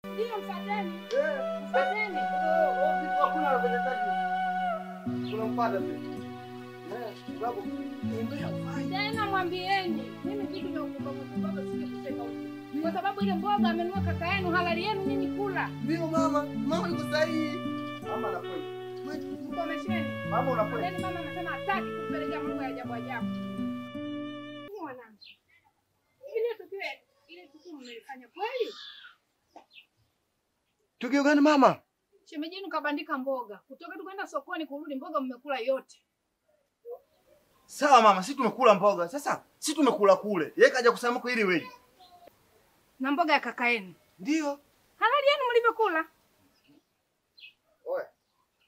Ndio mfateni. Mfateni. Vitu hakuna anavyohitaji. Tunampata sisi. Babu, umbea ufai. Tena mwambieni, mimi vitu vya ukubwa sije kusema huko. Kwa sababu ile mboga amenunua kaka yenu, halali yenu nyinyi kula. Ndio mama, mama yuko sahihi. Mama anakwenda. Mkomesheni. Mama unakwenda. Yaani mama anasema hataki kupeleka mambo ya ajabu ajabu. Mwanangu. Ile tukio mmelifanya kweli? Tukio gani mama? Shemeji yenu kabandika mboga. Kutoka tukaenda sokoni kurudi mboga mmekula yote. Sawa mama, sisi tumekula mboga. Sasa sisi tumekula kule. Yeye kaja kusema huko ili weje. Na mboga ya kaka yenu. Ndio. Halali yenu mlivyokula. Oe.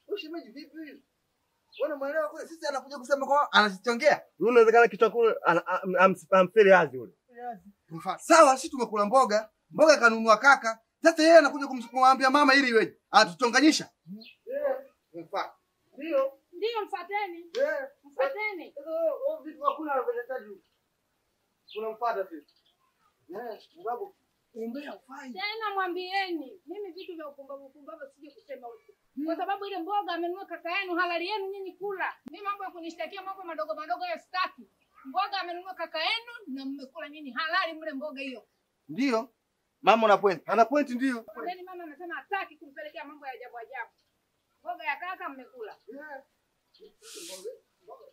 Ushemeji vipi hivi? Wewe unaelewa kweli? Sisi anakuja kusema kwa anasichongea. Yule inawezekana kichwa kule amfeli hazi yule. Sawa, sisi tumekula mboga. Mboga kanunua kaka. Sasa yeye anakuja kumwambia mama ili weje. Atuchonganyisha. Mfano. Ndio. Ndio mfateni. Mfateni. Vitu hakuna anavyohitaji. Tunampata sisi. Babu, umbea ufai. Tena mwambieni, mimi vitu vya upumbavu sije kusema huko. Kwa sababu ile mboga amenunua kaka yenu, halali yenu nyinyi kula. Mimi mambo ya kunishtakia mambo madogo madogo ya staki. Mboga amenunua kaka yenu na mmekula nyinyi, halali mle mboga hiyo. Ndio. Mama una point. Ana point ndio. Yaani mama anasema hataki kumpelekea mambo ya ajabu ajabu. Mboga ya kaka mmekula. Mboga.